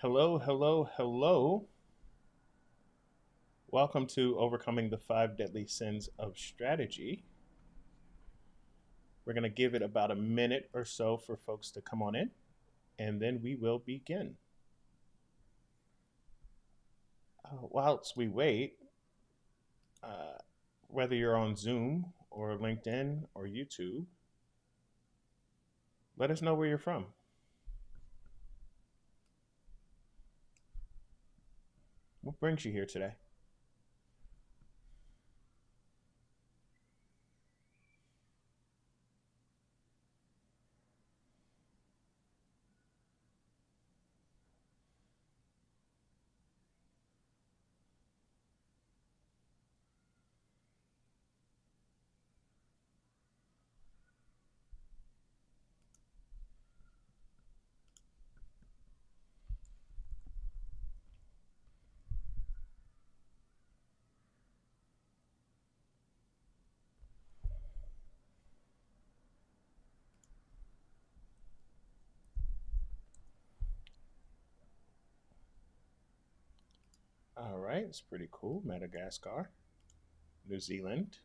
Hello, hello, hello. Welcome to Overcoming the Five Deadly Sins of Strategy. We're going to give it about a minute or so for folks to come on in, and then we will begin. Whilst we wait, uh, whether you're on Zoom or LinkedIn or YouTube, let us know where you're from. What brings you here today? All right, it's pretty cool. Madagascar, New Zealand.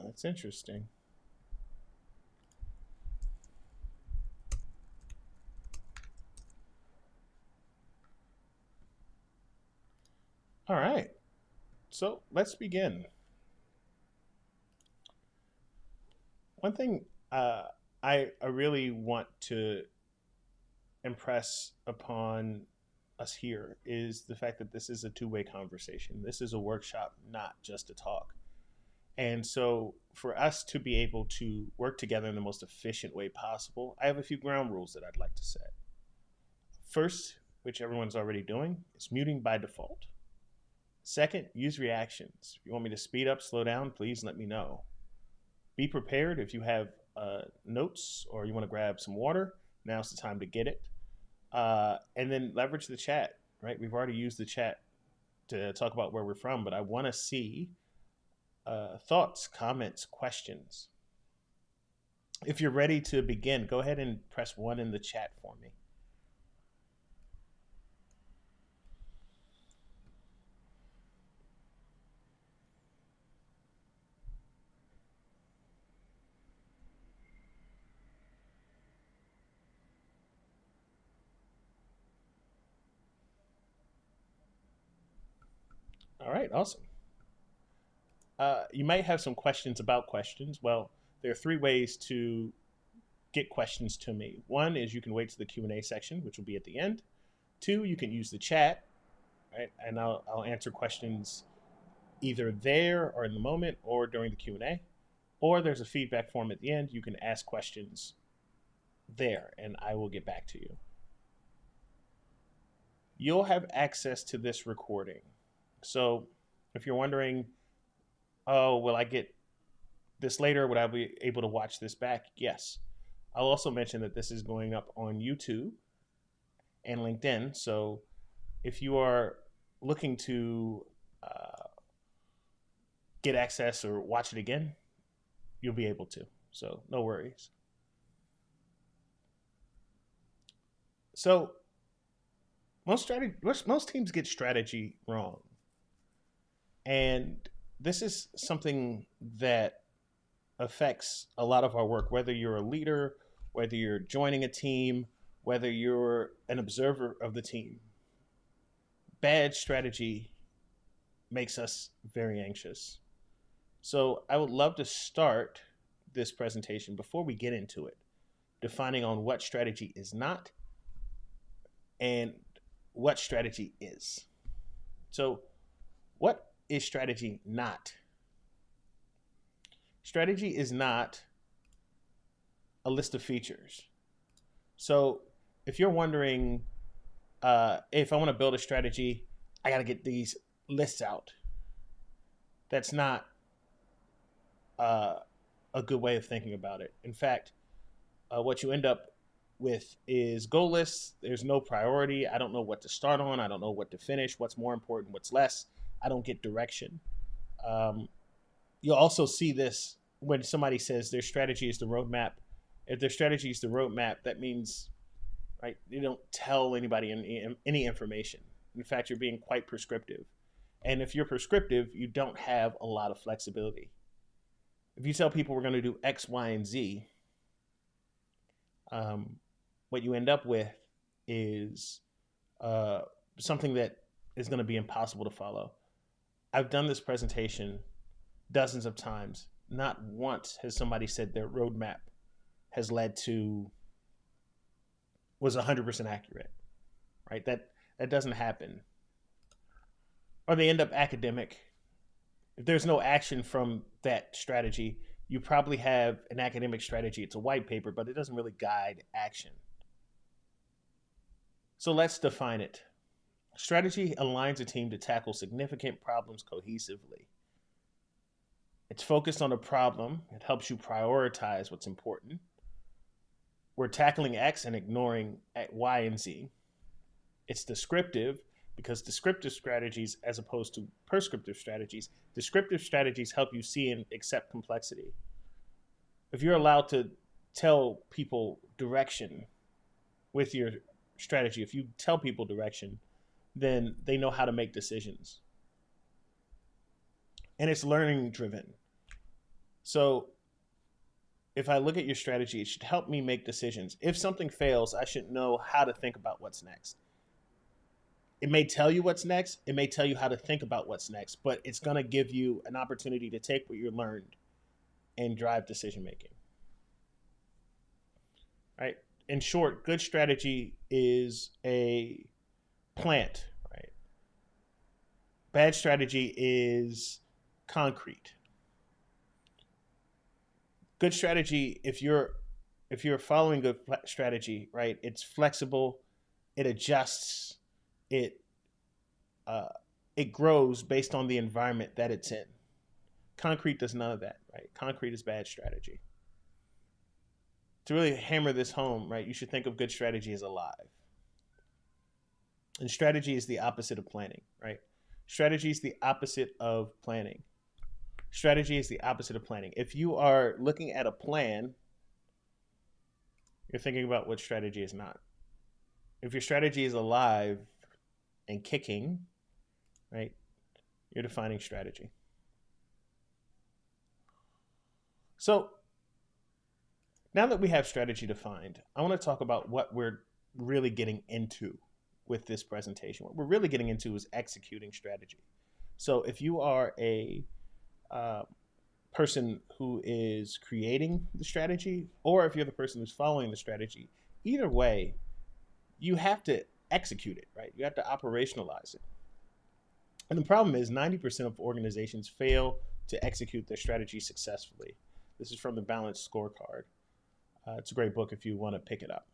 That's interesting. All right, so let's begin. One thing I really want to impress upon us here is the fact that this is a two-way conversation. This is a workshop, not just a talk. And so for us to be able to work together in the most efficient way possible, I have a few ground rules that I'd like to set. First, which everyone's already doing, is muting by default. Second, use reactions. If you want me to speed up, slow down, please let me know. Be prepared if you have notes or you want to grab some water. Now's the time to get it. And then leverage the chat, right? We've already used the chat to talk about where we're from, but I want to see thoughts, comments, questions. If you're ready to begin, go ahead and press 1 in the chat for me. All right, awesome. You might have some questions about questions. Well, there are 3 ways to get questions to me. One is you can wait to the Q&A section, which will be at the end. 2, you can use the chat, right? And I'll answer questions either there or in the moment or during the Q&A. Or there's a feedback form at the end. You can ask questions there and I will get back to you. You'll have access to this recording. So if you're wondering, oh, will I get this later? Would I be able to watch this back? Yes. I'll also mention that this is going up on YouTube and LinkedIn. So if you are looking to get access or watch it again, you'll be able to. So no worries. So most teams get strategy wrong. And this is something that affects a lot of our work, whether you're a leader, whether you're joining a team, whether you're an observer of the team. Bad strategy makes us very anxious. So I would love to start this presentation before we get into it, defining on what strategy is not and what strategy is. So what is strategy not? Strategy is not a list of features. So if you're wondering, if I want to build a strategy, I got to get these lists out. That's not a a good way of thinking about it. In fact, what you end up with is goal lists. There's no priority. I don't know what to start on. I don't know what to finish. What's more important? What's less? I don't get direction. Um, you'll also see this when somebody says their strategy is the roadmap. If their strategy is the roadmap, that means, right, you don't tell anybody any information. In fact, you're being quite prescriptive. And if you're prescriptive, you don't have a lot of flexibility. If you tell people we're going to do X, Y, and Z, what you end up with is something that is going to be impossible to follow. I've done this presentation dozens of times. Not once has somebody said their roadmap has led to was 100% accurate, right? That doesn't happen. Or they end up academic. If there's no action from that strategy, you probably have an academic strategy. It's a white paper, but it doesn't really guide action. So let's define it. Strategy aligns a team to tackle significant problems cohesively. It's focused on a problem. It helps you prioritize what's important. We're tackling X and ignoring Y and Z. It's descriptive because descriptive strategies, as opposed to prescriptive strategies, descriptive strategies help you see and accept complexity. If you're allowed to tell people direction with your strategy, if you tell people direction, then they know how to make decisions. And it's learning driven. So if I look at your strategy, it should help me make decisions. If something fails, I should know how to think about what's next. It may tell you what's next. It may tell you how to think about what's next, but it's going to give you an opportunity to take what you learned and drive decision making. Right? In short, good strategy is a plant, right? Bad strategy is concrete. Good strategy, if you're following good strategy, right? It's flexible, it adjusts, it grows based on the environment that it's in. Concrete does none of that, right? Concrete is bad strategy. To really hammer this home, right, you should think of good strategy as alive. And strategy is the opposite of planning, right? Strategy is the opposite of planning. Strategy is the opposite of planning. If you are looking at a plan, you're thinking about what strategy is not. If your strategy is alive and kicking, right, you're defining strategy. So now that we have strategy defined, I want to talk about what we're really getting into with this presentation. What we're really getting into is executing strategy. So if you are a person who is creating the strategy, or if you're the person who's following the strategy, either way, you have to execute it, right? You have to operationalize it. And the problem is 90% of organizations fail to execute their strategy successfully. This is from the Balanced Scorecard. It's a great book if you want to pick it up.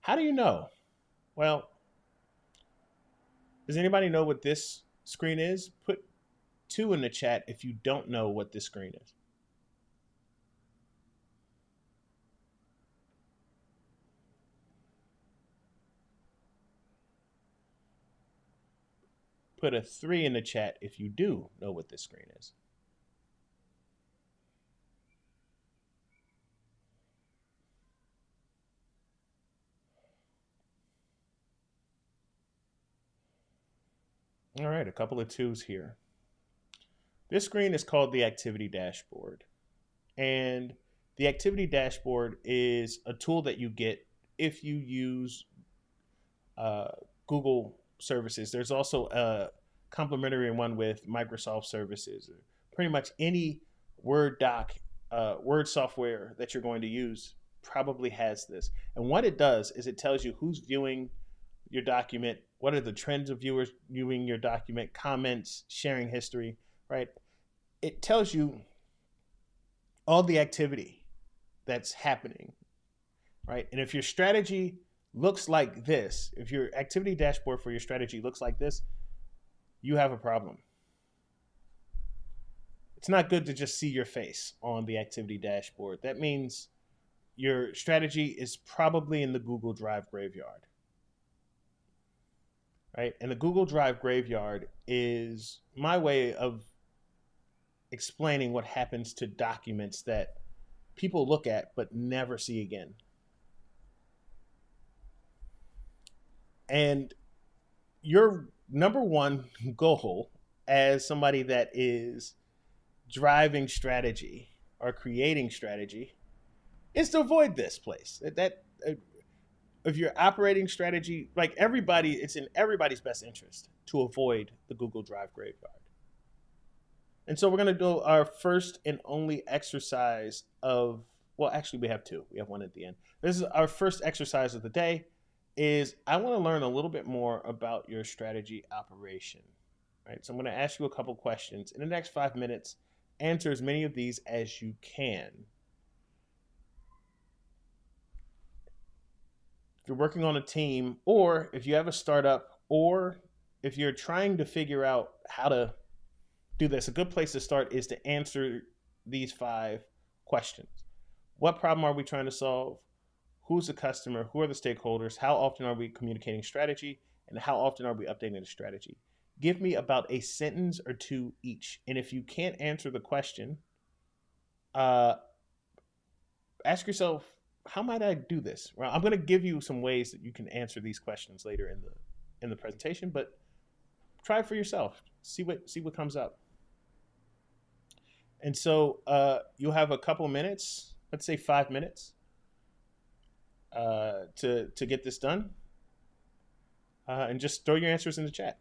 How do you know? Well, does anybody know what this screen is? Put 2 in the chat if you don't know what this screen is. Put a 3 in the chat if you do know what this screen is. All right, a couple of 2s here. This screen is called the activity dashboard. And the activity dashboard is a tool that you get if you use Google services. There's also a complementary one with Microsoft services. Pretty much any Word doc, Word software that you're going to use probably has this. And what it does is it tells you who's viewing your document, what are the trends of viewers viewing your document, comments, sharing history, right? It tells you all the activity that's happening, right? And if your strategy looks like this, if your activity dashboard for your strategy looks like this, you have a problem. It's not good to just see your face on the activity dashboard. That means your strategy is probably in the Google Drive graveyard, right? And the Google Drive graveyard is my way of explaining what happens to documents that people look at but never see again. And your number one goal as somebody that is driving strategy or creating strategy is to avoid this place. That if you're operating strategy, like everybody, it's in everybody's best interest to avoid the Google Drive graveyard. And so we're going to do our first and only exercise of, well, actually we have two. We have one at the end. This is our first exercise of the day. Is I want to learn a little bit more about your strategy operation, right? So I'm going to ask you a couple questions in the next 5 minutes. Answer as many of these as you can. If you're working on a team, or if you have a startup, or if you're trying to figure out how to do this, a good place to start is to answer these 5 questions. What problem are we trying to solve? Who's the customer? Who are the stakeholders? How often are we communicating strategy? And how often are we updating the strategy? Give me about a sentence or 2 each. And if you can't answer the question, ask yourself, how might I do this? Well, I'm going to give you some ways that you can answer these questions later in the presentation, but try it for yourself. See what comes up. And so you'll have a couple minutes, let's say 5 minutes, to get this done, and just throw your answers in the chat.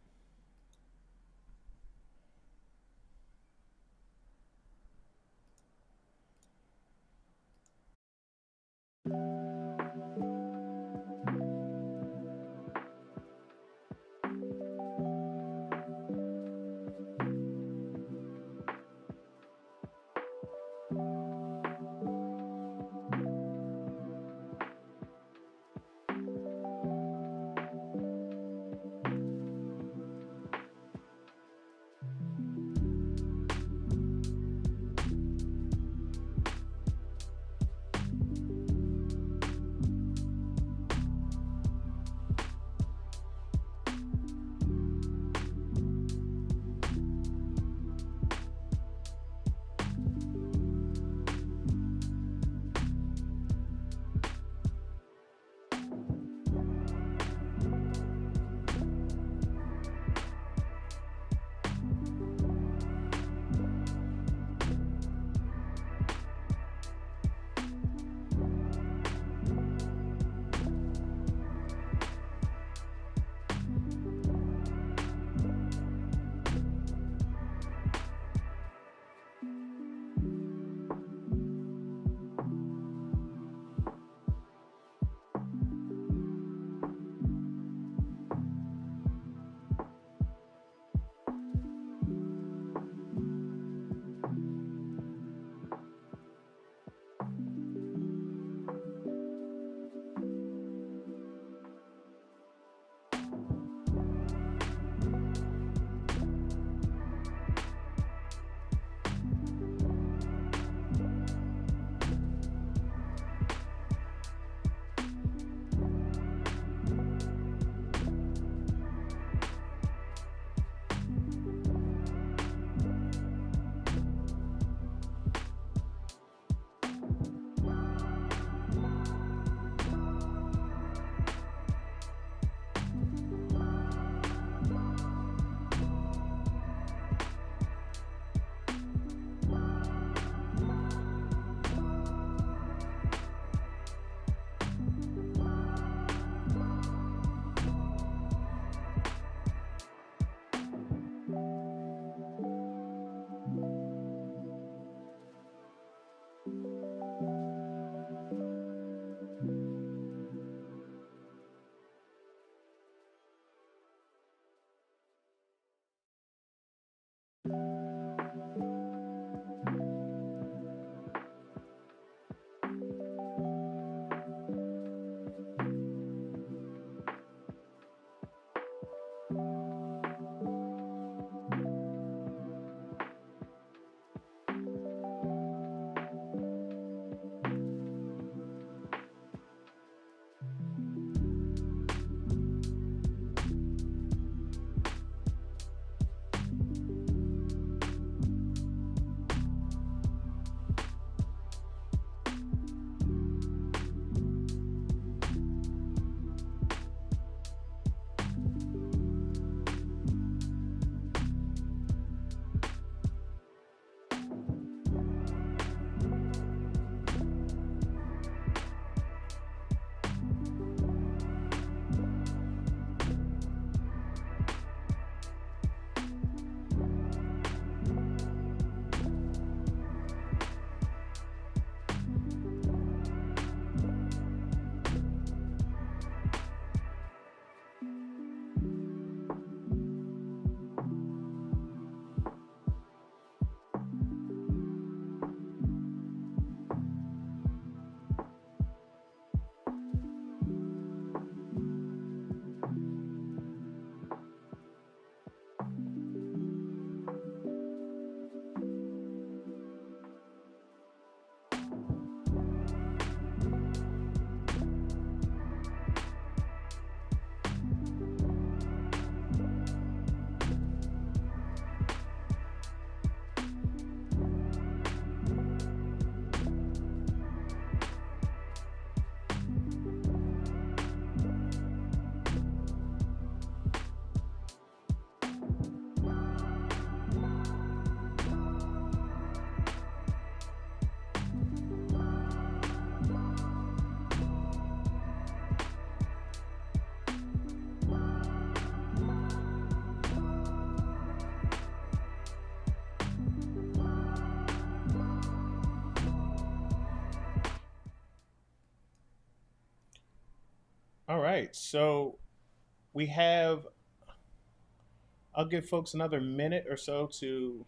All right. So we have, I'll give folks another minute or so to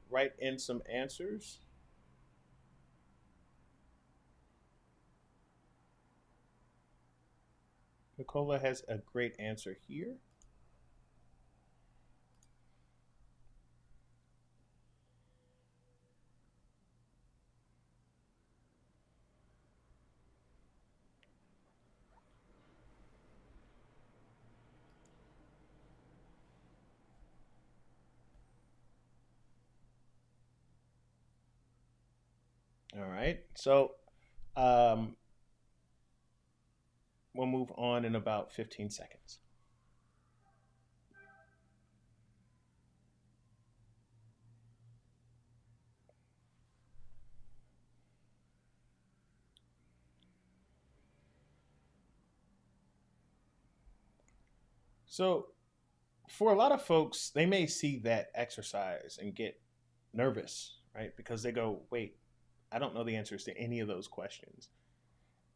write in some answers. Nicola has a great answer here. All right. So um, we'll move on in about 15 seconds. So for a lot of folks, they may see that exercise and get nervous, right? Because they go, wait, I don't know the answers to any of those questions.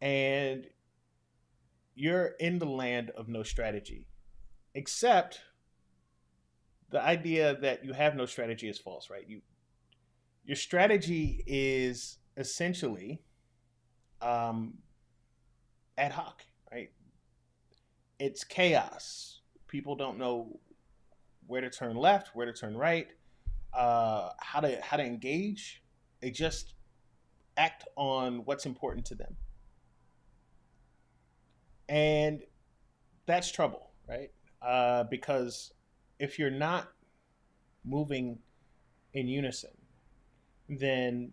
And you're in the land of no strategy, except the idea that you have no strategy is false, right? Your strategy is essentially um, ad hoc, right? It's chaos. People don't know where to turn left, where to turn right, how to engage. They just act on what's important to them, and that's trouble, right? Because if you're not moving in unison, then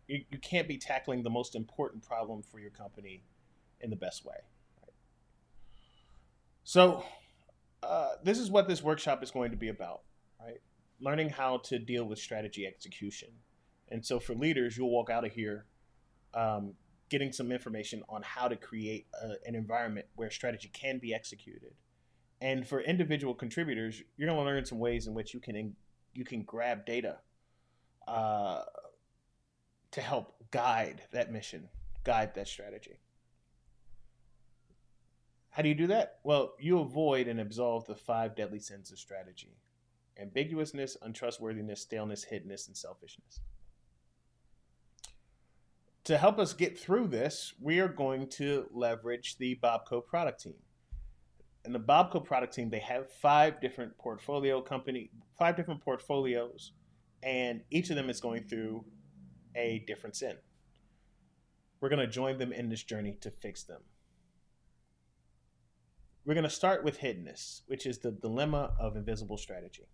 you can't be tackling the most important problem for your company in the best way. So, this is what this workshop is going to be about, right? Learning how to deal with strategy execution. And so, for leaders, you'll walk out of here um, getting some information on how to create an environment where strategy can be executed. And for individual contributors, you're going to learn some ways in which you can grab data uh, to help guide that mission, guide that strategy. How do you do that? Well, you avoid and absolve the five deadly sins of strategy: ambiguousness, untrustworthiness, staleness, hiddenness, and selfishness. To help us get through this, we are going to leverage the Bobco product team. And the Bobco product team, they have five different portfolios, and each of them is going through a different sin. We're going to join them in this journey to fix them. We're going to start with hiddenness, which is the dilemma of invisible strategy.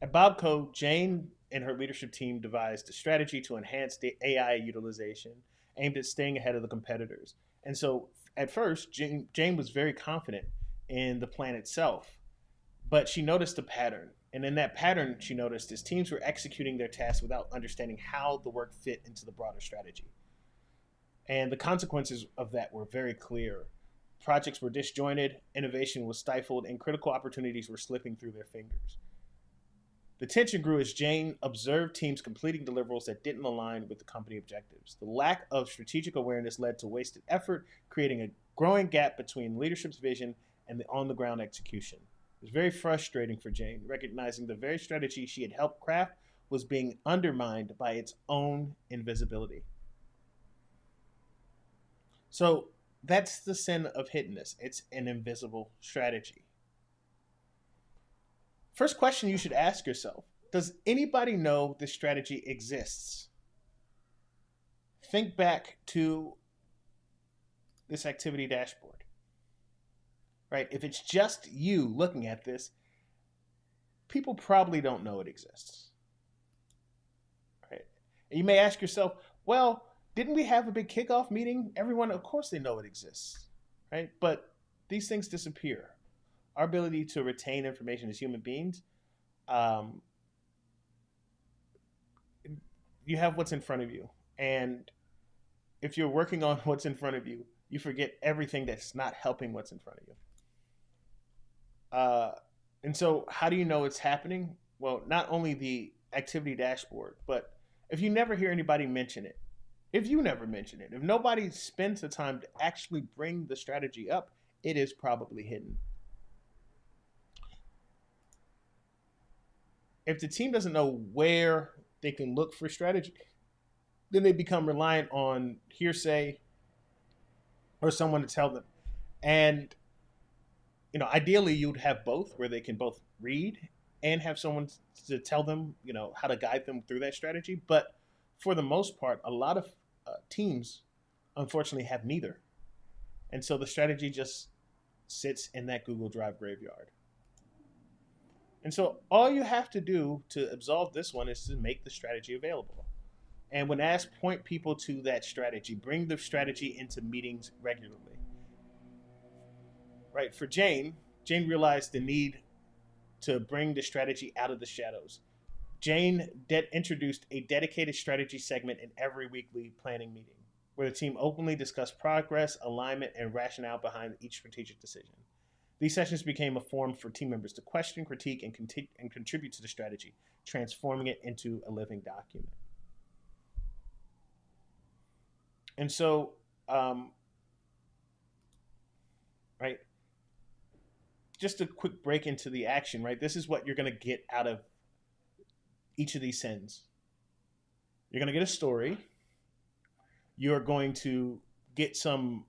At Bobco, Jane and her leadership team devised a strategy to enhance the AI utilization aimed at staying ahead of the competitors. And so at first, Jane was very confident in the plan itself, but she noticed a pattern. And in that pattern, she noticed is teams were executing their tasks without understanding how the work fit into the broader strategy. And the consequences of that were very clear. Projects were disjointed, innovation was stifled, and critical opportunities were slipping through their fingers. The tension grew as Jane observed teams completing deliverables that didn't align with the company objectives. The lack of strategic awareness led to wasted effort, creating a growing gap between leadership's vision and the on the ground execution. It was very frustrating for Jane, recognizing the very strategy she had helped craft was being undermined by its own invisibility. So that's the sin of hiddenness. It's an invisible strategy. First question you should ask yourself: does anybody know this strategy exists? Think back to this activity dashboard, right? If it's just you looking at this, people probably don't know it exists, right? And you may ask yourself, well, didn't we have a big kickoff meeting? Everyone, of course, they know it exists, right? But these things disappear. Our ability to retain information as human beings, um, you have what's in front of you. And if you're working on what's in front of you, you forget everything that's not helping what's in front of you. Uh, and so, how do you know it's happening? Well, not only the activity dashboard, but if you never hear anybody mention it, If you never mention it, if nobody spends the time to actually bring the strategy up, it is probably hidden. If the team doesn't know where they can look for strategy, then they become reliant on hearsay or someone to tell them. And ideally you'd have both, where they can both read and have someone to tell them, how to guide them through that strategy. But for the most part, a lot of teams unfortunately have neither. And so the strategy just sits in that Google Drive graveyard. And so all you have to do to absolve this one is to make the strategy available. And when asked, point people to that strategy. Bring the strategy into meetings regularly. Right? For Jane realized the need to bring the strategy out of the shadows. Jane introduced a dedicated strategy segment in every weekly planning meeting, where the team openly discussed progress, alignment, and rationale behind each strategic decision. These sessions became a forum for team members to question, critique, and contribute to the strategy, transforming it into a living document. And so, right, just a quick break into the action, right? This is what you're going to get out of each of these sins. You're going to get a story. You're going to get some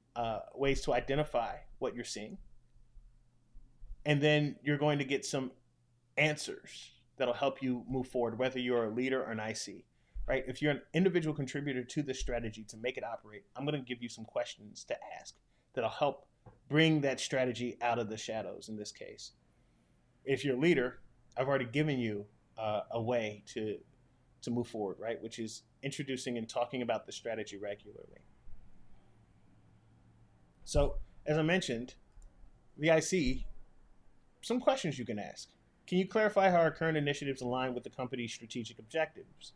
ways to identify what you're seeing. And then you're going to get some answers that'll help you move forward, whether you're a leader or an IC, right? If you're an individual contributor to the strategy to make it operate, I'm going to give you some questions to ask that'll help bring that strategy out of the shadows in this case. If you're a leader, I've already given you a way to move forward, right? Which is introducing and talking about the strategy regularly. So, as I mentioned, the IC, some questions you can ask. Can you clarify how our current initiatives align with the company's strategic objectives?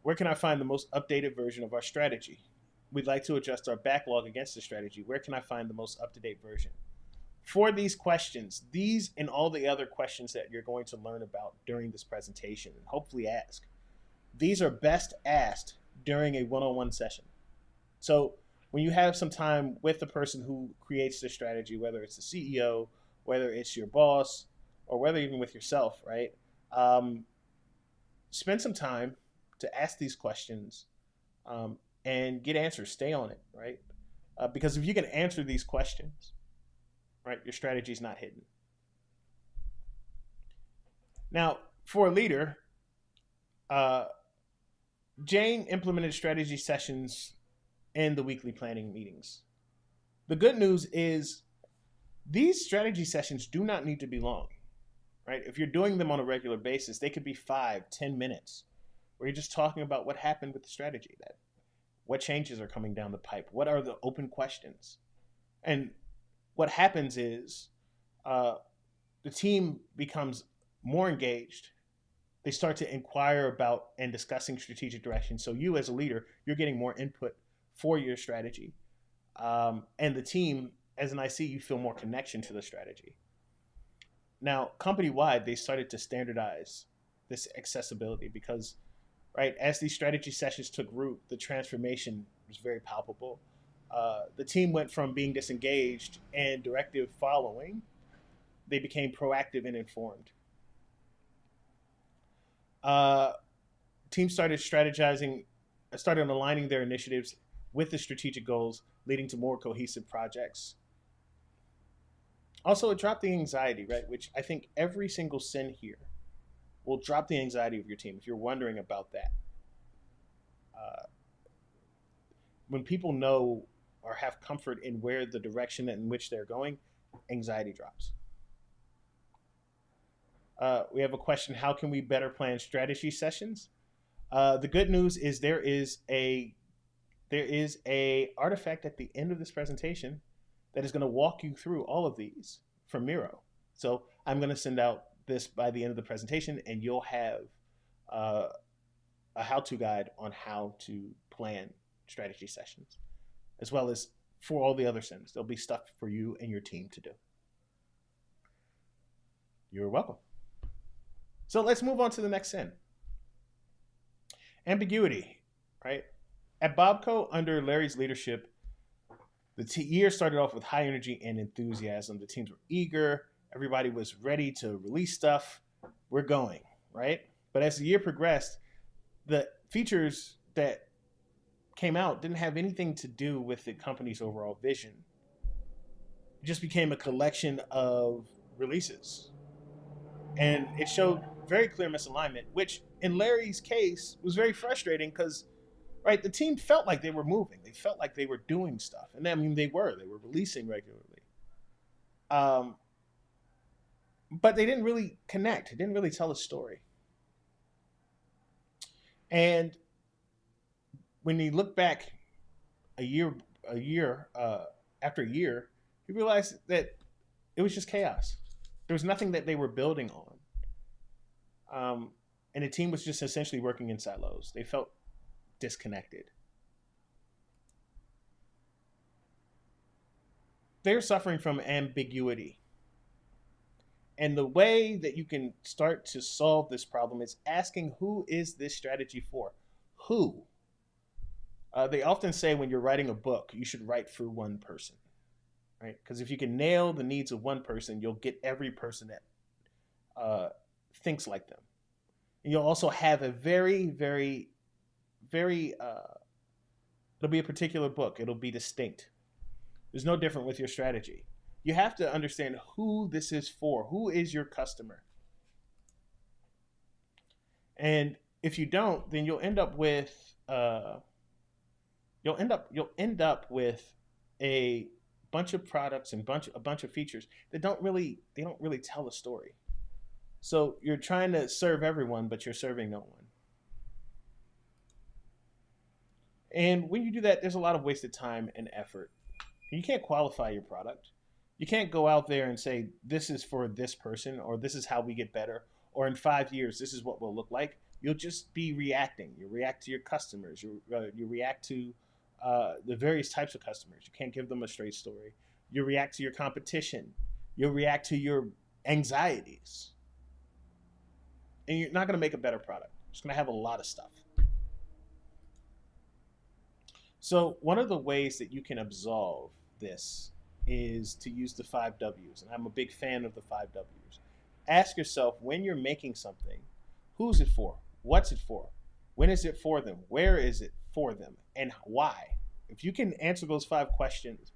Where can I find the most updated version of our strategy? We'd like to adjust our backlog against the strategy. Where can I find the most up-to-date version? For these questions, these and all the other questions that you're going to learn about during this presentation and hopefully ask, these are best asked during a one-on-one session. So when you have some time with the person who creates the strategy, whether it's the CEO, whether it's your boss, or whether even with yourself, right? Spend some time to ask these questions and get answers. Stay on it, right? Because if you can answer these questions, right, your strategy is not hidden. Now, for a leader, Jane implemented strategy sessions in the weekly planning meetings. The good news is these strategy sessions do not need to be long, right? If you're doing them on a regular basis, they could be 5-10 minutes where you're just talking about what happened with the strategy, that what changes are coming down the pipe, what are the open questions. And what happens is the team becomes more engaged. They start to inquire about and discussing strategic direction. So you as a leader, you're getting more input for your strategy. And the team, as an IC, you feel more connection to the strategy. Now, company-wide, they started to standardize this accessibility because, right, as these strategy sessions took root, the transformation was very palpable. The team went from being disengaged and directive following, they became proactive and informed. Teams started aligning their initiatives with the strategic goals, leading to more cohesive projects. Also, it dropped the anxiety, right? Which I think every single sin here will drop the anxiety of your team if you're wondering about that. When people know or have comfort in where the direction in which they're going, anxiety drops. We have a question: how can we better plan strategy sessions? The good news is there is a artifact at the end of this presentation that is going to walk you through all of these from Miro. So I'm going to send out this by the end of the presentation, and you'll have a how-to guide on how to plan strategy sessions, as well as for all the other sins. There'll be stuff for you and your team to do. You're welcome. So let's move on to the next sin. Ambiguity, right? At Bobco, under Larry's leadership, the year started off with high energy and enthusiasm. The teams were eager. Everybody was ready to release stuff. We're going, right? But as the year progressed, the features that came out didn't have anything to do with the company's overall vision. It just became a collection of releases. And it showed very clear misalignment, which in Larry's case was very frustrating because, right, the team felt like they were moving. They felt like they were doing stuff. And I mean, they were releasing regularly. Um, but they didn't really connect. It didn't really tell a story. And when he looked back a year, a year after a year, he realized that it was just chaos. There was nothing that they were building on, and the team was just essentially working in silos. They felt disconnected. They're suffering from ambiguity. And the way that you can start to solve this problem is asking, who is this strategy for? Who? They often say when you're writing a book, you should write for one person, right? Because if you can nail the needs of one person, you'll get every person that thinks like them. And you'll also have a very, very, very, it'll be a particular book. It'll be distinct. There's no different with your strategy. You have to understand who this is for. Who is your customer? And if you don't, then you'll end up with you'll end up with a bunch of products and a bunch of features that don't really tell a story. So you're trying to serve everyone, but you're serving no one. And when you do that, there's a lot of wasted time and effort. You can't qualify your product. You can't go out there and say, this is for this person, or this is how we get better, or in 5 years, this is what we'll look like. You'll just be reacting. You react to your customers. You react to the various types of customers. You can't give them a straight story. You react to your competition. You'll react to your anxieties. And you're not going to make a better product. You're just going to have a lot of stuff. So one of the ways that you can absolve this is to use the 5 W's. And I'm a big fan of the 5 W's. Ask yourself, when you're making something, who's it for? What's it for? When is it for them? Where is it for them? And why? If you can answer those 5 questions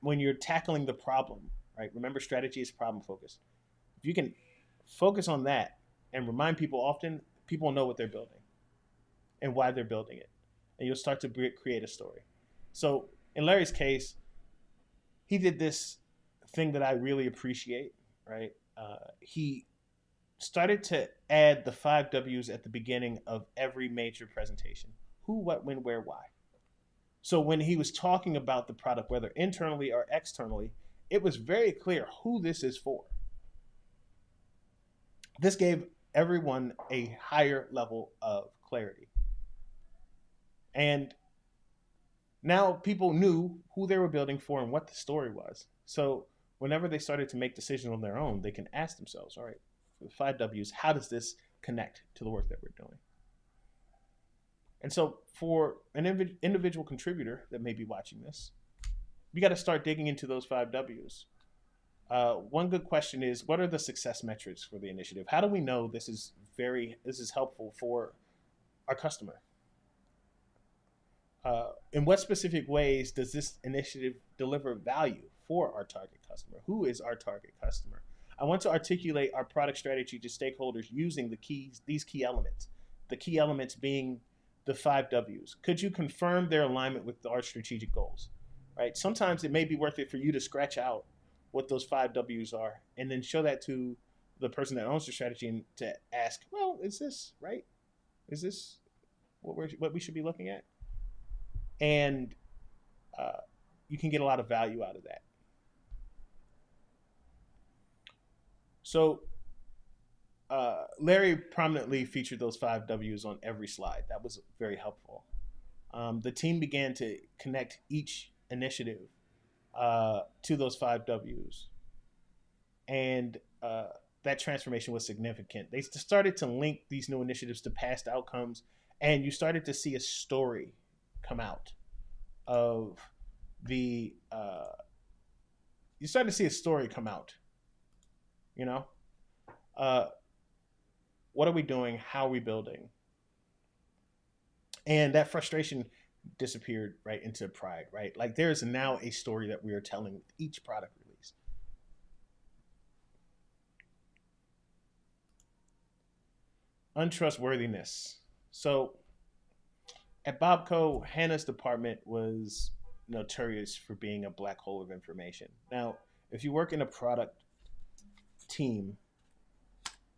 when you're tackling the problem, right? Remember, strategy is problem focused. If you can focus on that and remind people often, people know what they're building and why they're building it. And you'll start to create a story. So in Larry's case, he did this thing that I really appreciate, right? He started to add the 5 W's at the beginning of every major presentation. Who, what, when, where, why. So when he was talking about the product, whether internally or externally, it was very clear who this is for. This gave everyone a higher level of clarity. And now people knew who they were building for and what the story was. So whenever they started to make decisions on their own, they can ask themselves, all right, for the 5 W's, how does this connect to the work that we're doing? And so for an individual contributor that may be watching this, you got to start digging into those 5 W's. One good question is, what are the success metrics for the initiative? How do we know this is helpful for our customer? In what specific ways does this initiative deliver value for our target customer? Who is our target customer? I want to articulate our product strategy to stakeholders using these key elements. The key elements being the 5 W's. Could you confirm their alignment with our strategic goals? Right? Sometimes it may be worth it for you to scratch out what those 5 W's are and then show that to the person that owns the strategy and to ask, well, is this right? Is this what we should be looking at? And you can get a lot of value out of that. So Larry prominently featured those 5 W's on every slide. That was very helpful. The team began to connect each initiative to those 5 W's. And that transformation was significant. They started to link these new initiatives to past outcomes And you started to see a story come out of the you started to see a story come out, you know. uh what are we doing, how are we building? And that frustration disappeared right into pride, right? Like there's now a story that we are telling with each product release. Untrustworthiness. So at Bobco, Hannah's department was notorious for being a black hole of information. Now, if you work in a product team,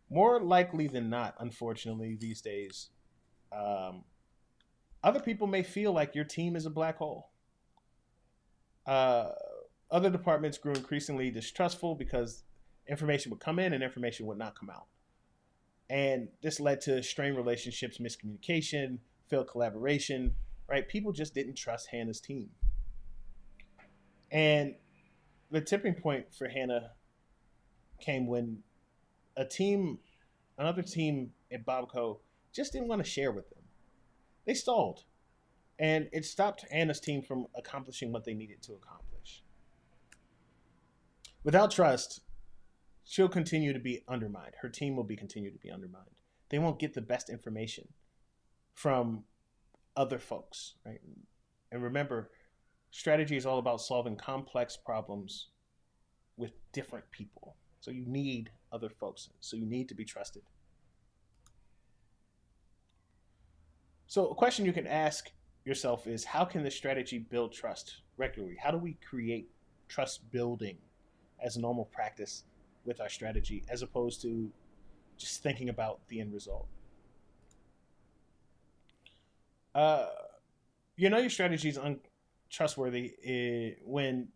more likely than not, unfortunately, these days, um, other people may feel like your team is a black hole. Uh, Other departments grew increasingly distrustful because information would come in and information would not come out. And this led to strained relationships, miscommunication, failed collaboration, right? People just didn't trust Hannah's team. And the tipping point for Hannah came when a team, another team at Bobco, just didn't want to share with them. They stalled, and it stopped Hannah's team from accomplishing what they needed to accomplish. Without trust, she'll continue to be undermined. Her team will be continue to be undermined. They won't get the best information from other folks, right? And remember, strategy is all about solving complex problems with different people. So you need other folks. So you need to be trusted. So a question you can ask yourself is, how can this strategy build trust regularly? How do we create trust building as a normal practice with our strategy, as opposed to just thinking about the end result? Uh, your strategy is untrustworthy when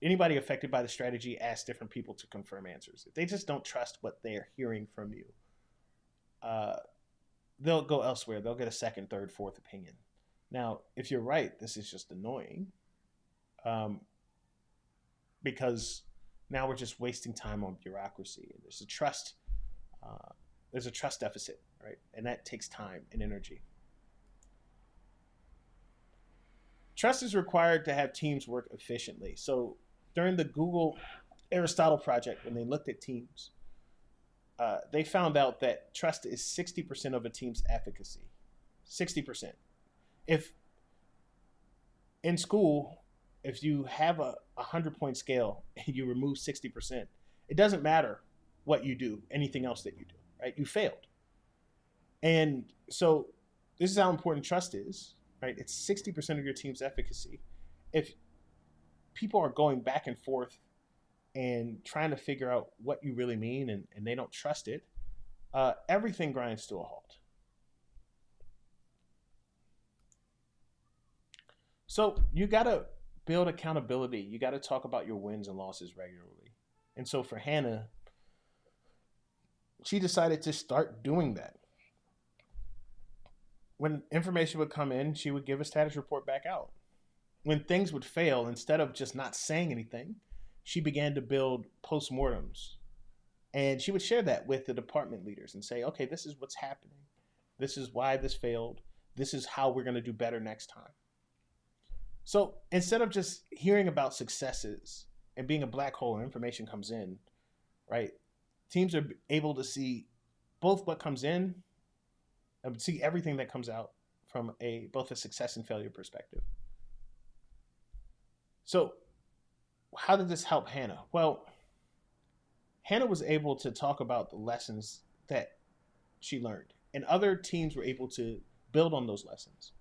anybody affected by the strategy asks different people to confirm answers. If they just don't trust what they're hearing from you, uh, they'll go elsewhere. They'll get a second, third, fourth opinion. Now, if you're right, this is just annoying, um, because now we're just wasting time on bureaucracy. Uh, there's a trust deficit, right? And that takes time and energy. Trust is required to have teams work efficiently. So during the Google Aristotle project, when they looked at teams, they found out that trust is 60% of a team's efficacy. 60%. If in school, if you have a 100-point scale and you remove 60%, it doesn't matter what you do, anything else that you do, right? You failed. And so this is how important trust is, right? It's 60% of your team's efficacy. If people are going back and forth and trying to figure out what you really mean, and they don't trust it, everything grinds to a halt. So you got to build accountability. You got to talk about your wins and losses regularly. And so for Hannah, she decided to start doing that. When information would come in, she would give a status report back out. When things would fail, instead of just not saying anything, she began to build postmortems. And she would share that with the department leaders and say, okay, this is what's happening. This is why this failed. This is how we're going to do better next time. So instead of just hearing about successes and being a black hole and information comes in, right? Teams are able to see both what comes in and see everything that comes out from both a success and failure perspective. So how did this help Hannah? Well, Hannah was able to talk about the lessons that she learned, and other teams were able to build on those lessons.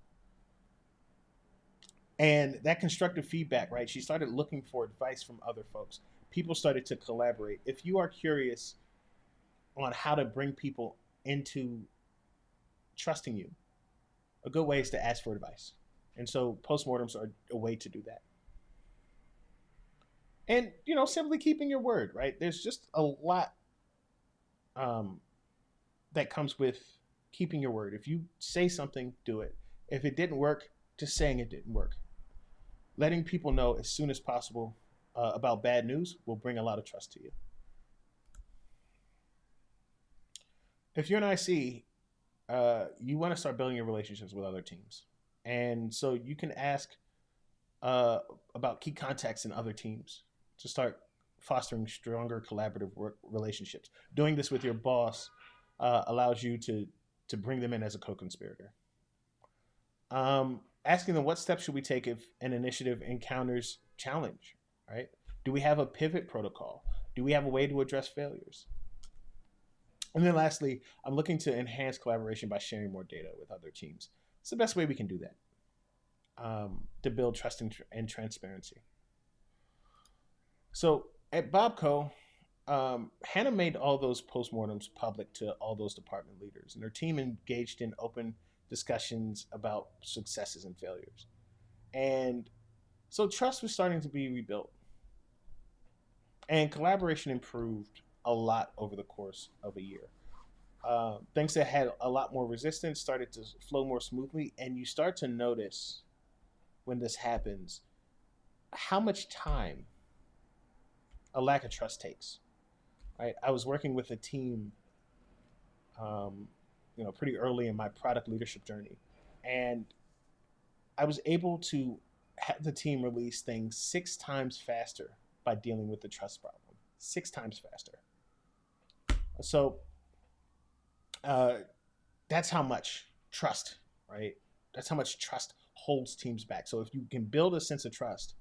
And that constructive feedback, right? She started looking for advice from other folks. People started to collaborate. If you are curious on how to bring people into trusting you, a good way is to ask for advice. And so postmortems are a way to do that. And, simply keeping your word, right? There's just a lot that comes with keeping your word. If you say something, do it. If it didn't work, just saying it didn't work. Letting people know as soon as possible about bad news will bring a lot of trust to you. If you're an IC, you want to start building your relationships with other teams. And so you can ask about key contacts in other teams to start fostering stronger collaborative work relationships. Doing this with your boss allows you to bring them in as a co-conspirator. Asking them what steps should we take if an initiative encounters challenge, right? Do we have a pivot protocol? Do we have a way to address failures? And then lastly, I'm looking to enhance collaboration by sharing more data with other teams. It's the best way we can do that to build trust and transparency. So at Bobco, Hannah made all those postmortems public to all those department leaders, and her team engaged in open discussions about successes and failures. And so trust was starting to be rebuilt, and collaboration improved a lot over the course of a year. Things that had a lot more resistance started to flow more smoothly, and you start to notice when this happens how much time a lack of trust takes. Right, I was working with a team, um, pretty early in my product leadership journey, and I was able to have the team release things 6 times faster by dealing with the trust problem. 6 times faster. So uh, that's how much trust, right? That's how much trust holds teams back. So if you can build a sense of trust,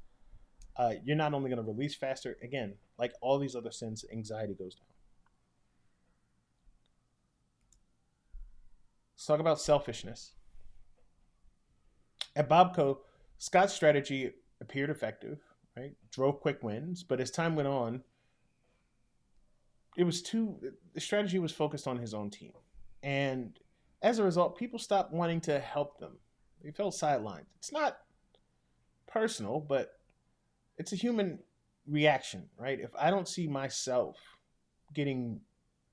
you're not only going to release faster, again, like all these other sins, anxiety goes down. Let's talk about selfishness. At Bobco, Scott's strategy appeared effective, right? Drove quick wins, but as time went on, the strategy was focused on his own team. And as a result, people stopped wanting to help them. They felt sidelined. It's not personal, but it's a human reaction, right? If I don't see myself getting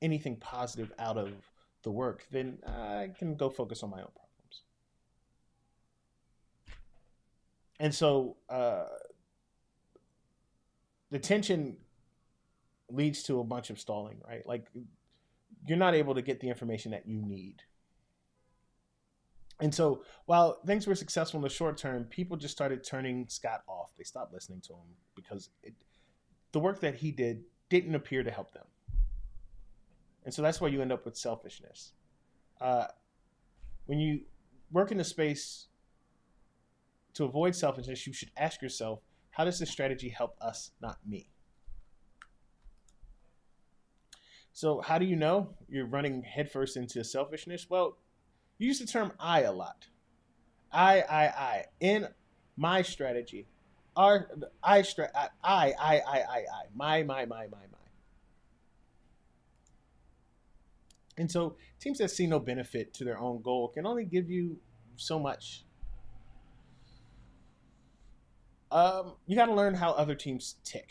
anything positive out of the work, then I can go focus on my own problems. And so the tension leads to a bunch of stalling, right? Like you're not able to get the information that you need. And so while things were successful in the short term, people just started turning Scott off. They stopped listening to him because the work that he didn't appear to help them. And so that's why you end up with selfishness. When you work in a space to avoid selfishness, you should ask yourself, how does this strategy help us, not me? So how do you know you're running headfirst into selfishness? Well, you use the term I a lot. I. In my strategy, our I. My. And so teams that see no benefit to their own goal can only give you so much. You got to learn how other teams tick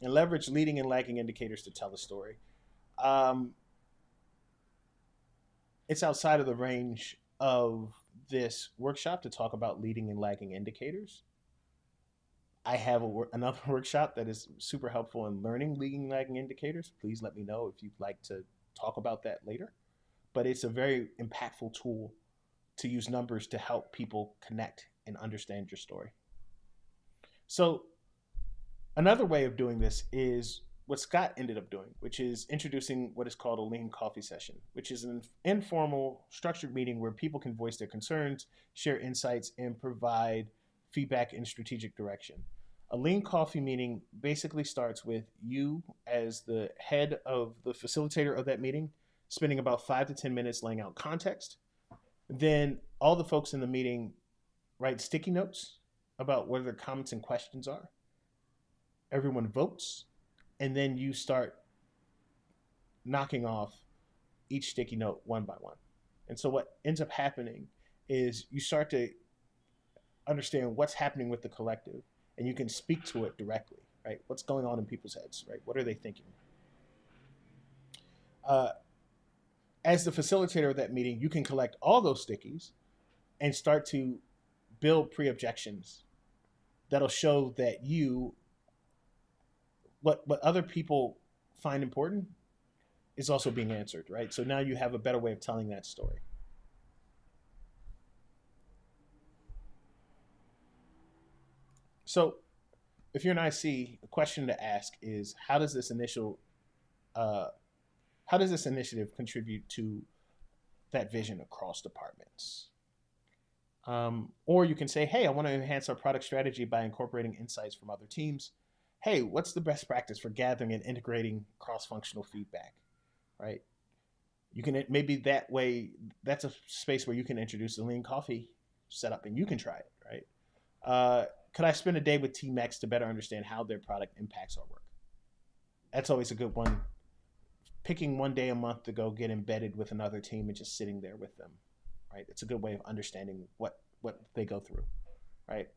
and leverage leading and lagging indicators to tell the story. Um, it's outside of the range of this workshop to talk about leading and lagging indicators. I have another workshop that is super helpful in learning leading and lagging indicators. Please let me know if you'd like to talk about that later. But it's a very impactful tool to use numbers to help people connect and understand your story. So another way of doing this is what Scott ended up doing, which is introducing what is called a lean coffee session, which is an informal, structured meeting where people can voice their concerns, share insights, and provide feedback and strategic direction. A lean coffee meeting basically starts with you as the head of the facilitator of that meeting, spending about 5 to 10 minutes laying out context. Then all the folks in the meeting write sticky notes about what their comments and questions are. Everyone votes, and then you start knocking off each sticky note one by one. And so what ends up happening is you start to understand what's happening with the collective, and you can speak to it directly, right? What's going on in people's heads, right? What are they thinking? As the facilitator of that meeting, you can collect all those stickies and start to build pre-objections that'll show that what other people find important, is also being answered, right? So now you have a better way of telling that story. So if you're an IC, a question to ask is uh, how does this initiative contribute to that vision across departments? Or you can say, hey, I want to enhance our product strategy by incorporating insights from other teams. Hey, what's the best practice for gathering and integrating cross-functional feedback, right? You can maybe that way, that's a space where you can introduce a lean coffee setup and you can try it, right? Could I spend a day with Team X to better understand how their product impacts our work? That's always a good one. Picking one day a month to go get embedded with another team and just sitting there with them, right? It's a good way of understanding what they go through, right?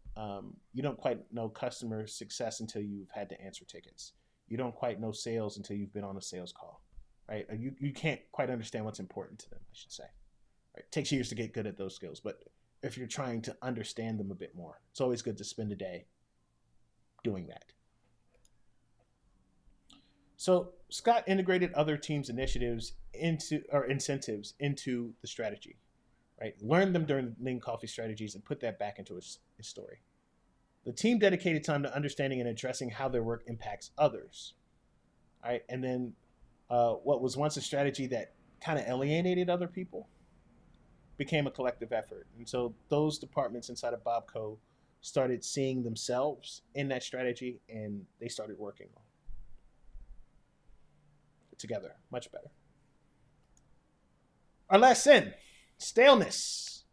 You don't quite know customer success until you've had to answer tickets. You don't quite know sales until you've been on a sales call, right? You can't quite understand what's important to them, I should say. Right? It takes years to get good at those skills, but if you're trying to understand them a bit more, it's always good to spend a day doing that. So Scott integrated other teams' initiatives into or incentives into the strategy, right? Learned them during lean coffee strategies and put that back into his story. The team dedicated time to understanding and addressing how their work impacts others, right? And then what was once a strategy that kind of alienated other people became a collective effort. And so those departments inside of Bobco started seeing themselves in that strategy and they started working together much better. Our last sin, staleness.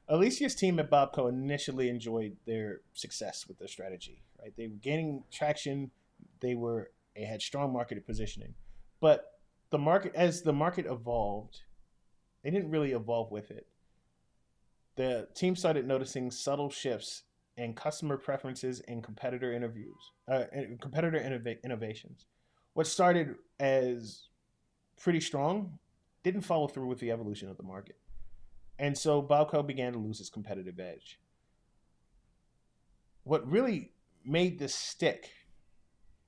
Alicia's team at Bobco initially enjoyed their success with their strategy, right? They were gaining traction. They had strong market positioning, but as the market evolved, they didn't really evolve with it. The team started noticing subtle shifts in customer preferences and innovations. What started as pretty strong didn't follow through with the evolution of the market. And so Balco began to lose its competitive edge. What really made this stick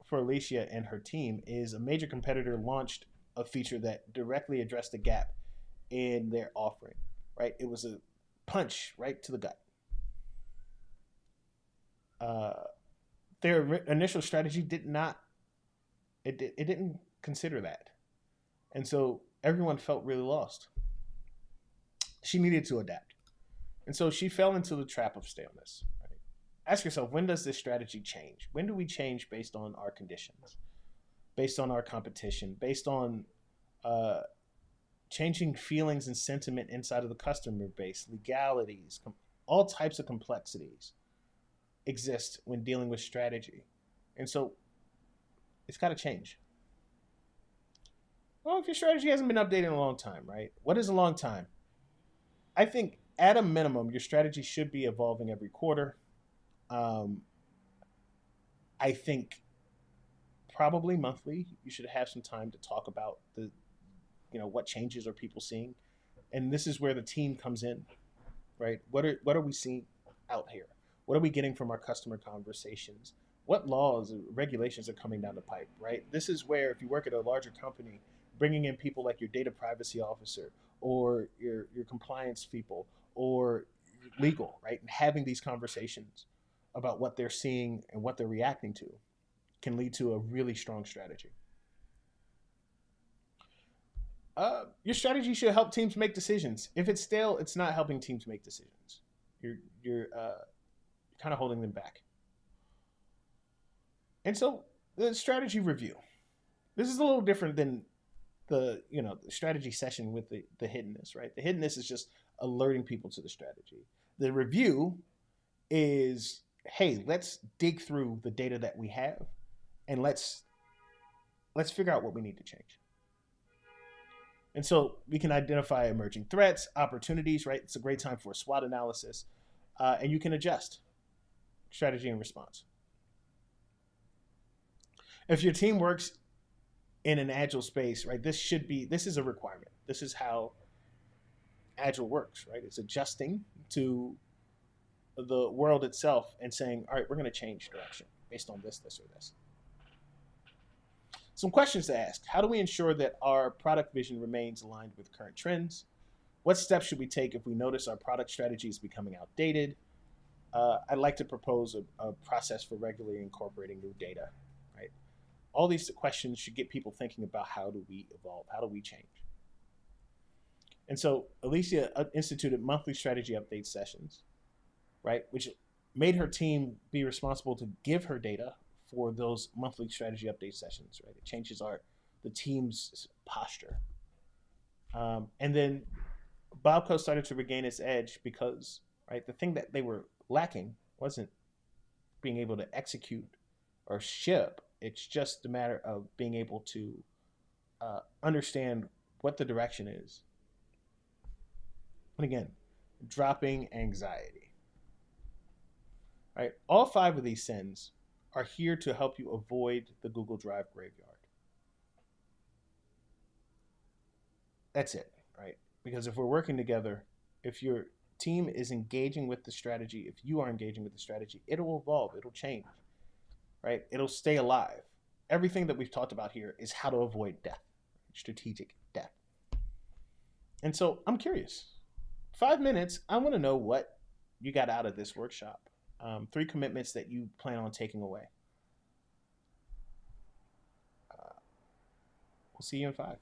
for Alicia and her team is a major competitor launched a feature that directly addressed the gap in their offering, right? It was a punch right to the gut. Their initial strategy didn't consider that. And so everyone felt really lost. She needed to adapt. And so she fell into the trap of staleness. Right? Ask yourself, when does this strategy change? When do we change based on our conditions, based on our competition, based on changing feelings and sentiment inside of the customer base, legalities, all types of complexities exist when dealing with strategy. And so it's got to change. Well, if your strategy hasn't been updated in a long time, right? What is a long time? I think at a minimum, your strategy should be evolving every quarter. I think probably monthly, you should have some time to talk about what changes are people seeing, and this is where the team comes in, right? What are we seeing out here? What are we getting from our customer conversations? What laws and regulations are coming down the pipe, right? This is where, if you work at a larger company, bringing in people like your data privacy officer or your compliance people or legal, right? And having these conversations about what they're seeing and what they're reacting to can lead to a really strong strategy. Your strategy should help teams make decisions. If it's stale, it's not helping teams make decisions. You're kind of holding them back. And so the strategy review. This is a little different than the strategy session with the hiddenness, right? The hiddenness is just alerting people to the strategy. The review is, hey, let's dig through the data that we have and let's figure out what we need to change. And so we can identify emerging threats, opportunities, right? It's a great time for a SWOT analysis, and you can adjust strategy and response. If your team works in an agile space, right, this is a requirement. This is how agile works, right? It's adjusting to the world itself and saying, all right, we're going to change direction based on this, or this. Some questions to ask. How do we ensure that our product vision remains aligned with current trends? What steps should we take if we notice our product strategy is becoming outdated? I'd like to propose a process for regularly incorporating new data, right? All these questions should get people thinking about how do we evolve? How do we change? And so Alicia instituted monthly strategy update sessions, right? Which made her team be responsible to give her data for those monthly strategy update sessions, right? It changes the team's posture. And then Bobco started to regain its edge because, right, the thing that they were lacking wasn't being able to execute or ship. It's just a matter of being able to understand what the direction is. And again, dropping anxiety. Right? All five of these sins are here to help you avoid the Google Drive graveyard. That's it, right? Because if we're working together, if your team is engaging with the strategy, if you are engaging with the strategy, it'll evolve, it'll change, right? It'll stay alive. Everything that we've talked about here is how to avoid death, strategic death. And so I'm curious. 5 minutes, I want to know what you got out of this workshop. 3 commitments that you plan on taking away. We'll see you in 5.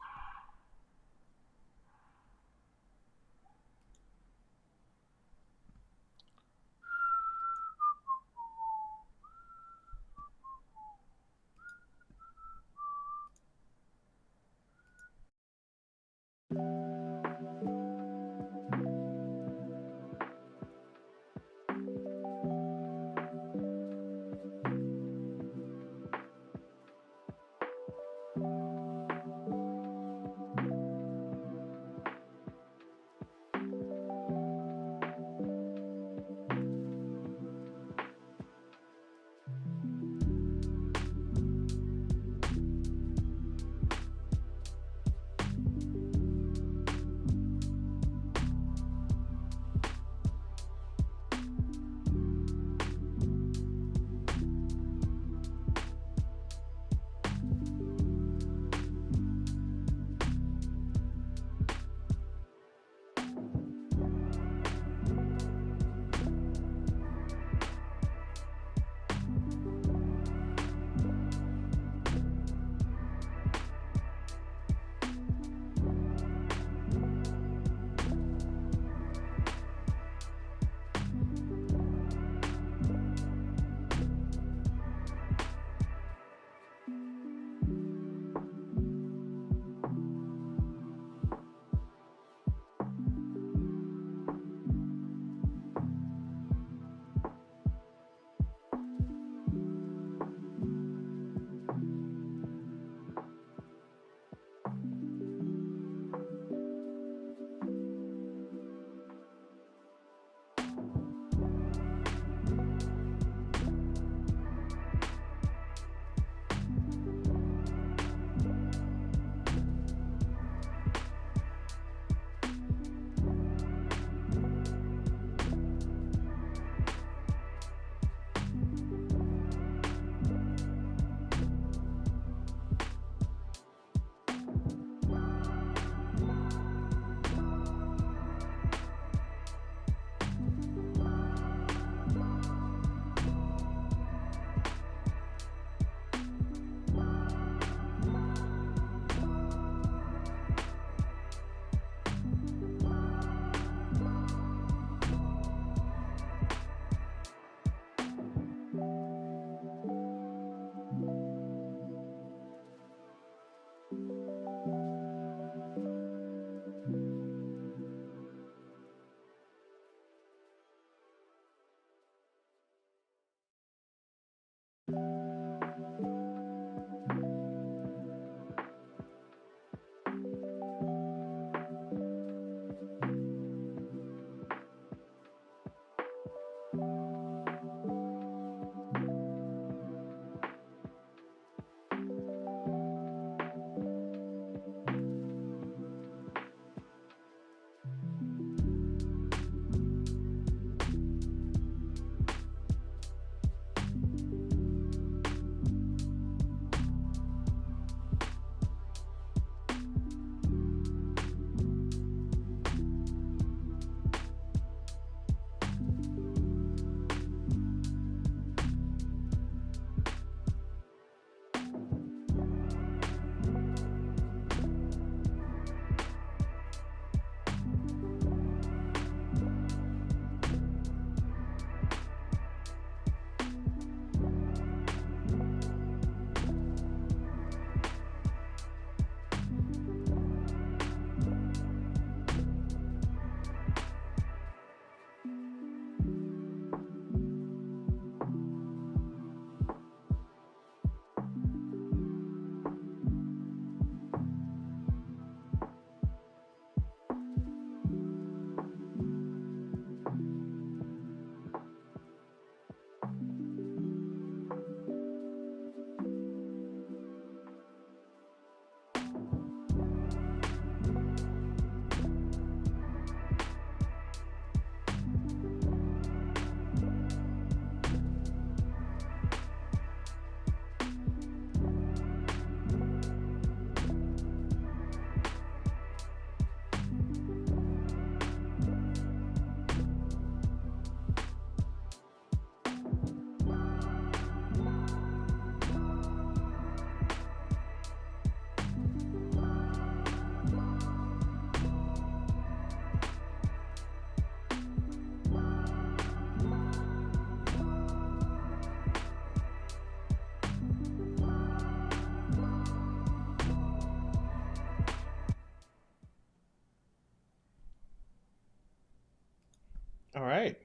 All right.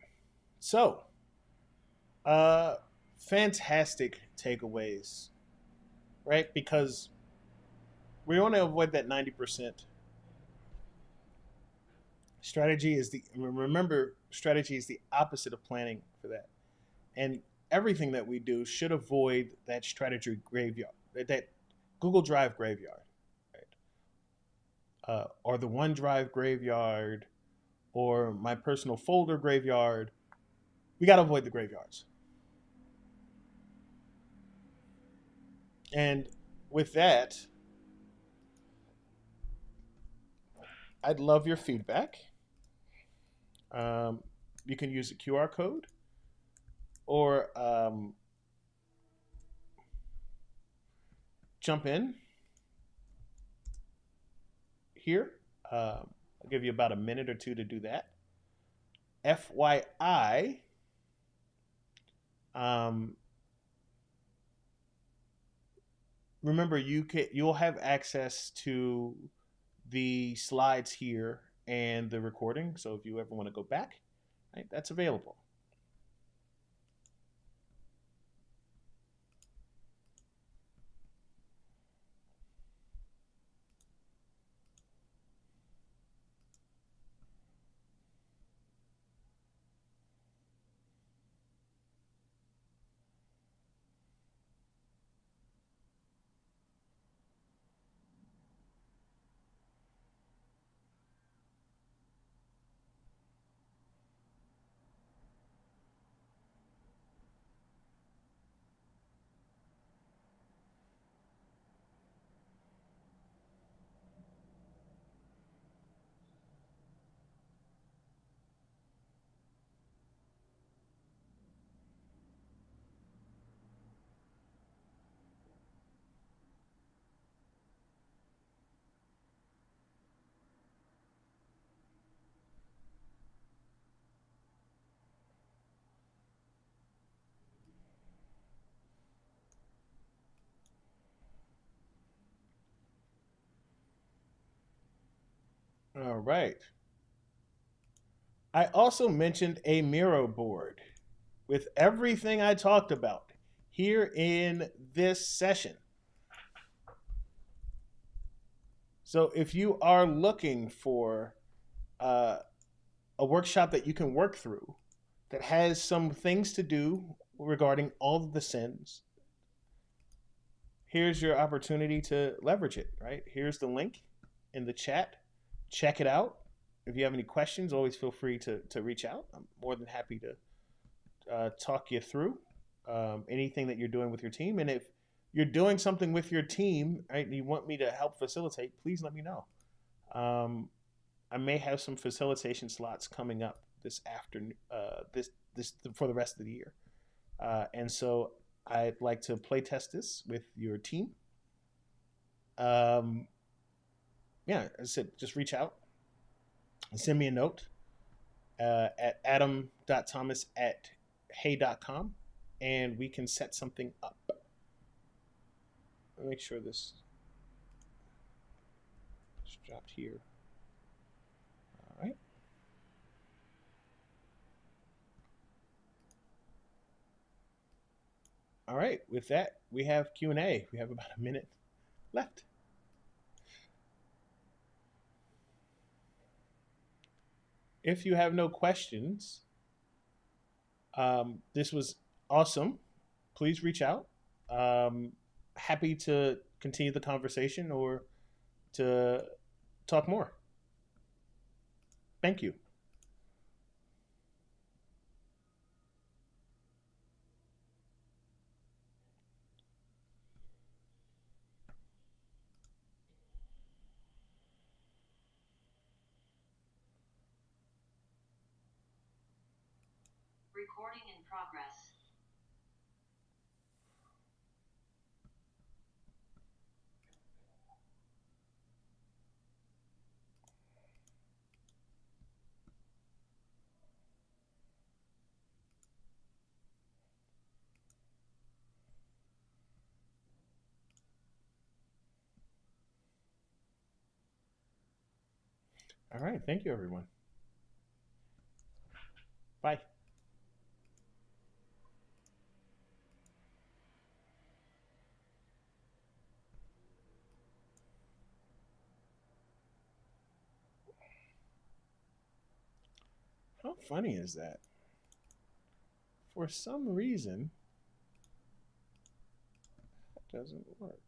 So, uh, fantastic takeaways, right? Because we want to avoid that 90%. Strategy is the remember strategy is the opposite of planning for that, and everything that we do should avoid that strategy graveyard, that Google Drive graveyard, right? Or the OneDrive graveyard, or my personal folder graveyard. We got to avoid the graveyards. And with that, I'd love your feedback. Um, you can use a QR code or jump in here. I'll give you about a minute or two to do that. FYI, um, remember you'll have access to the slides here and the recording. So if you ever want to go back, right, that's available. All right. I also mentioned a Miro board with everything I talked about here in this session. So if you are looking for uh, a workshop that you can work through that has some things to do regarding all of the sins, here's your opportunity to leverage it, right? Here's the link in the chat. Check it out. If you have any questions, always feel free to reach out. I'm more than happy to talk you through anything that you're doing with your team. And if you're doing something with your team, right, and you want me to help facilitate, please let me know. I may have some facilitation slots coming up this afternoon, this for the rest of the year, and so I'd like to play test this with your team. Um, yeah, as I said, just reach out and send me a note at adam.thomas at hey.com and we can set something up. Let me make sure this is dropped here. All right. All right. With that, we have Q&A. We have about a minute left. If you have no questions, this was awesome. Please reach out. Um, Happy to continue the conversation or to talk more. Thank you. Recording in progress. All right. Thank you, everyone. Bye. How funny is that? For some reason, that doesn't work.